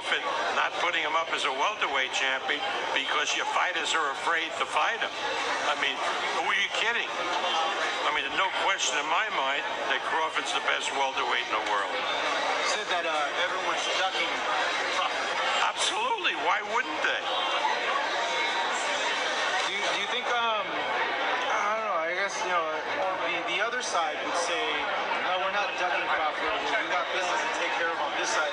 Crawford not putting him up as a welterweight champion because your fighters are afraid to fight him. I mean, who are you kidding? I mean, there's no question in my mind that Crawford's the best welterweight in the world. You said that everyone's ducking Crawford. Absolutely. Why wouldn't they? Do you think, I don't know, I guess, you know, the other side would say, no, we're not ducking Crawford. We got business to take care of on this side.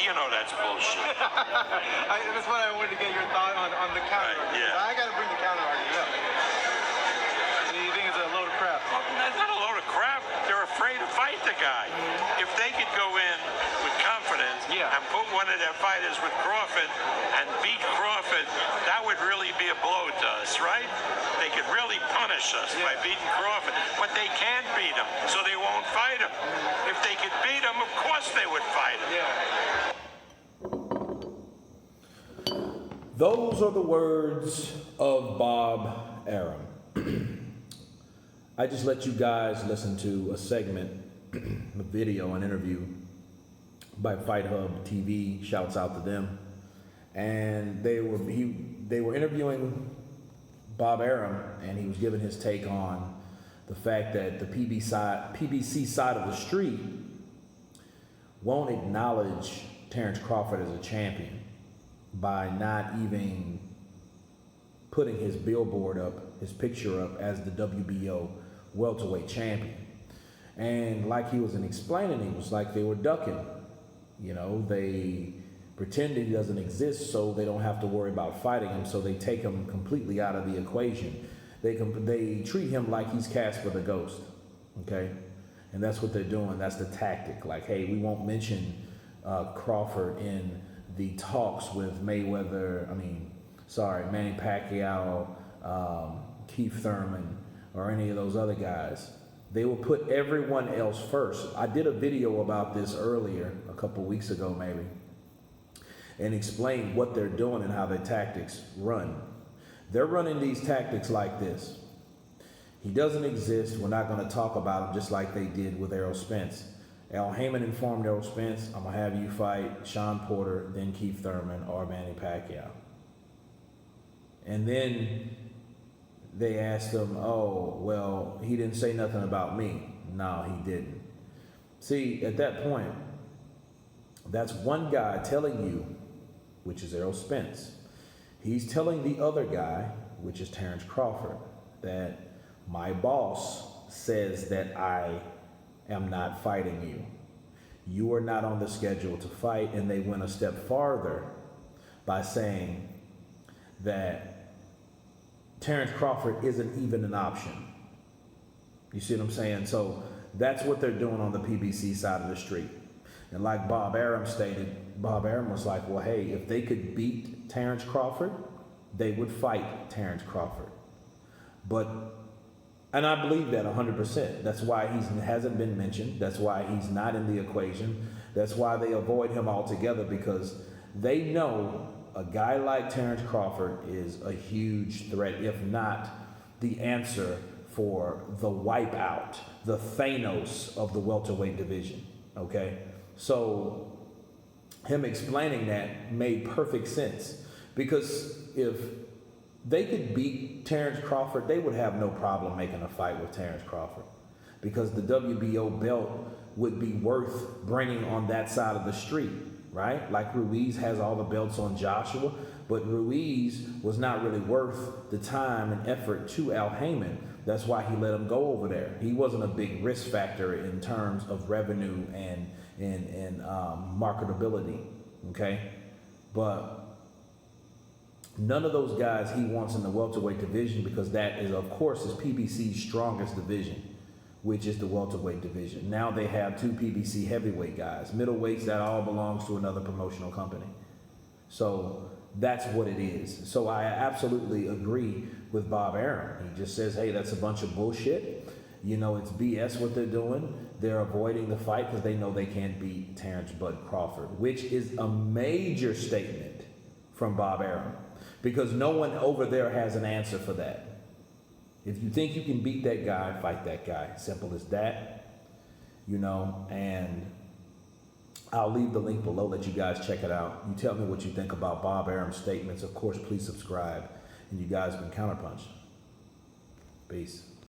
You know that's bullshit. That's why I wanted to get your thought on the counter argument. Yeah. I got to bring the counter argument up. So you think it's a load of crap? Well, that's not a load of crap. They're afraid to fight the guy. If they could go in with confidence and put one of their fighters with Crawford and beat Crawford, that would really be a blow to us, right? They could really punish us by beating Crawford. But they can't beat him, so they won't fight him. If they could beat him, of course they would fight him. Those are the words of Bob Arum. I just let you guys listen to a segment, a video, an interview by Fight Hub TV. Shouts out to them. And they were interviewing Bob Arum, and he was giving his take on the fact that the PBC side of the street won't acknowledge Terrence Crawford as a champion by not even putting his billboard up, his picture up as the WBO welterweight champion. And like he was explaining, it was like they were ducking. You know, they pretended he doesn't exist so they don't have to worry about fighting him, so they take him completely out of the equation. They treat him like he's Casper the Ghost, okay? And that's what they're doing. That's the tactic. Like, hey, we won't mention Crawford in the talks with Manny Pacquiao, Keith Thurman, or any of those other guys. They will put everyone else first. I did a video about this earlier, a couple weeks ago maybe, and explained what they're doing and how their tactics run. They're running these tactics like this. He doesn't exist. We're not going to talk about him, just like they did with Errol Spence. Al Heyman informed Errol Spence, I'm going to have you fight Sean Porter, then Keith Thurman, or Manny Pacquiao. And then they asked him, oh, well, he didn't say nothing about me. No, he didn't. See, at that point, that's one guy telling you, which is Errol Spence. He's telling the other guy, which is Terrence Crawford, that my boss says that I am not fighting you. You are not on the schedule to fight. And they went a step farther by saying that Terrence Crawford isn't even an option. You see what I'm saying? So that's what they're doing on the PBC side of the street. And like Bob Arum stated, Bob Arum was like, well, hey, if they could beat Terrence Crawford, they would fight Terrence Crawford. And I believe that 100%. That's why he hasn't been mentioned. That's why he's not in the equation. That's why they avoid him altogether, because they know a guy like Terrence Crawford is a huge threat, if not the answer for the wipeout, the Thanos of the welterweight division, okay? So him explaining that made perfect sense, because if they could beat Terrence Crawford, they would have no problem making a fight with Terrence Crawford, because the WBO belt would be worth bringing on that side of the street, right? Like Ruiz has all the belts on Joshua, but Ruiz was not really worth the time and effort to Al Heyman. That's why he let him go over there. He wasn't a big risk factor in terms of revenue and marketability, okay? But none of those guys he wants in the welterweight division, because that is, of course, is PBC's strongest division, which is the welterweight division. Now they have two PBC heavyweight guys. Middleweights, that all belongs to another promotional company. So that's what it is. So I absolutely agree with Bob Arum. He just says, hey, that's a bunch of bullshit. You know, it's BS what they're doing. They're avoiding the fight because they know they can't beat Terence Bud Crawford, which is a major statement from Bob Arum, because no one over there has an answer for that. If you think you can beat that guy, fight that guy. Simple as that, you know. And I'll leave the link below. Let you guys check it out. You tell me what you think about Bob Arum's statements. Of course, please subscribe. And you guys have been Counterpunch. Peace.